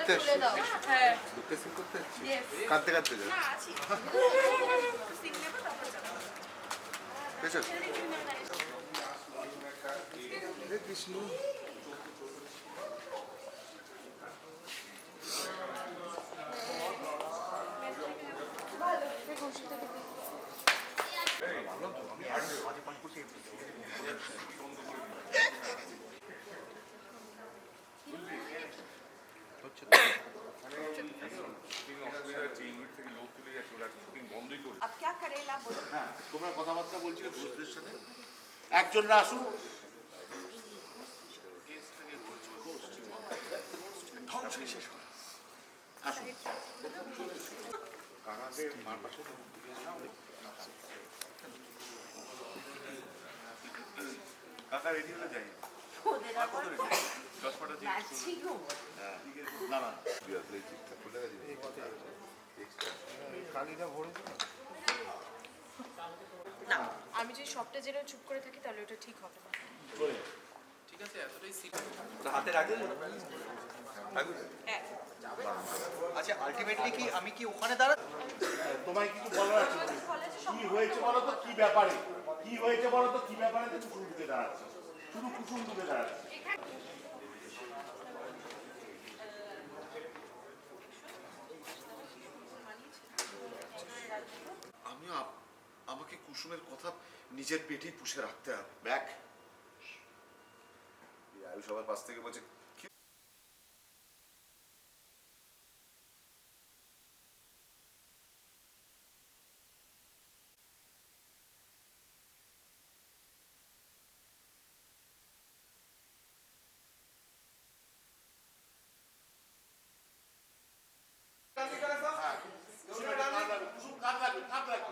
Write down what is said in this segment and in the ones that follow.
করতে আসছিস? হ্যাঁ দুটো সিন করতে আসছিস? Yes. কাঁদতে কাঁদতে যা। না আছি সিং নেব তারপর যাবো ঠিক আছে? হে কৃষ্ণ। अब क्या करेला बोलो হ্যাঁ, তোমরা কথাবার্তা বলছিলে ঘোষদের সাথে। একজনরা আসুন। আসুন। কাকাকে মার পাশে কাকা রেডি হলে যাই। ওদের আবার ম্যাচিং না না ঠিকঠাক খুলে গেছে। খালিটা ভরেছে। না আমি যদি সবটা জেনে চুপ করে থাকি তাহলে ওটা ঠিক হবে না ঠিক আছে এতটাই হাতে রাখবেন হ্যাঁ আচ্ছা আলটিমেটলি কি আমি কি ওখানে দাঁড়া তোমায় কিছু বলার আছে? কি হয়েছে বলো তো, কি ব্যাপারে কি হয়েছে বলো তো, কি ব্যাপারে কুসুম ঢুকে দাঁড়াচ্ছে, শুধু কুসুম ঢুকে দাঁড়াচ্ছে। আমাকে কুসুমের কথা নিজের পেটেই পুষে রাখতে হবে। ব্যাক আয়ুষ সবার পাশ থেকে বলছে কুসুম কাঁদ লাগবে, কাঁদ লাগবে।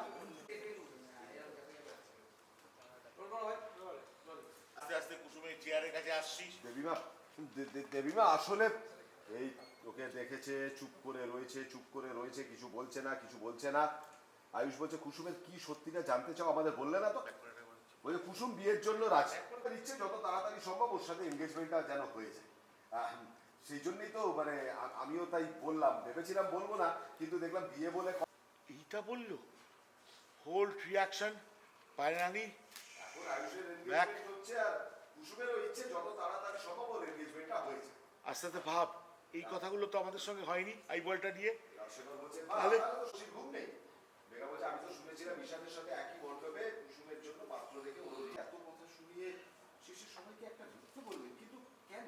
আস্তে আস্তে কুসুমের চেয়ারের কাছে আসছিস। দেবীমা আসলে এই ওকে দেখেছে, চুপ করে রয়েছে, কিছু বলছে না। আয়ুষ বলছে কুসুমের কি সত্যিটা জানতে চাও, আমাদের বললে না তো। বলছে কুসুম বিয়ের জন্য রাজি, ইচ্ছে যত তাড়াতাড়ি সম্ভব ওর সাথে এনগেজমেন্টটা যেন হয়ে যায়। সেই জন্যই তো মানে আমিও তাই বললাম, ভেবেছিলাম বলবো না, কিন্তু দেখলাম বিয়ে বলে এইটা বললো। হোল্ড রিয়াকশন ফাইনালি এখন আয়ুষের এনগেজমেন্ট হচ্ছে আর কুসুমেরও ইচ্ছে যত তাড়াতাড়ি সম্ভব ওর এনগেজমেন্টটা হয়ে যায়। আস্তে আস্তে ভাব, এই কথাগুলো তো আমাদের সঙ্গে হয়নি এই বলটা দিয়ে। রাশেদা বলছে তাহলে তো শশীর ঘুম নেই। মেঘা বলছে আমি তো শুনেছিলাম ঈশানের সাথে একই মণ্ডপে কুসুমের জন্য পাত্র দেখে ওর এত কথা শুনিয়ে শেষের সময়কে একটা মিথ্যে বললেন, কিন্তু কেন?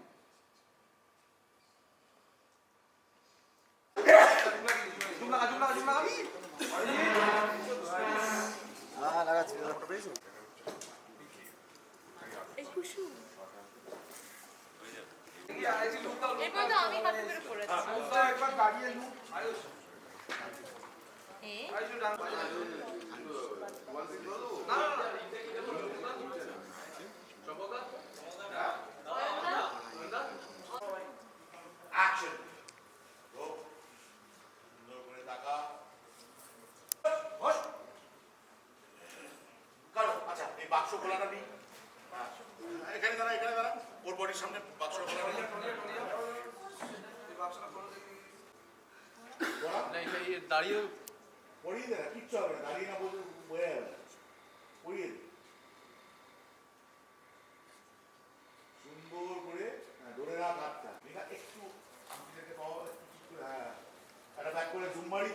এই কুসুম এরপর তো আমি হাতে করে পড়েছি একবার দাঁড়িয়ে লু। অ্যাকশন। সুন্দর করে তাকা। বস। কারো আচ্ছা এই বাক্স খোলাটা নেই। এখানে দাঁড়া ওর বডির সামনে বাক্স খোলা নেই। দাঁড়িয়ে পড়িয়ে দে না, কিচ্ছু হবে না, দাঁড়িয়ে না বলতে বোঝা যাবে না। পড়িয়ে দে সুন্দর করে। ধরে রাখ হাতটা, একটু আঙুলটাকে পাওয়া একটু ঠিক করে। হ্যাঁ একটা ব্যাক করে জুম মারি।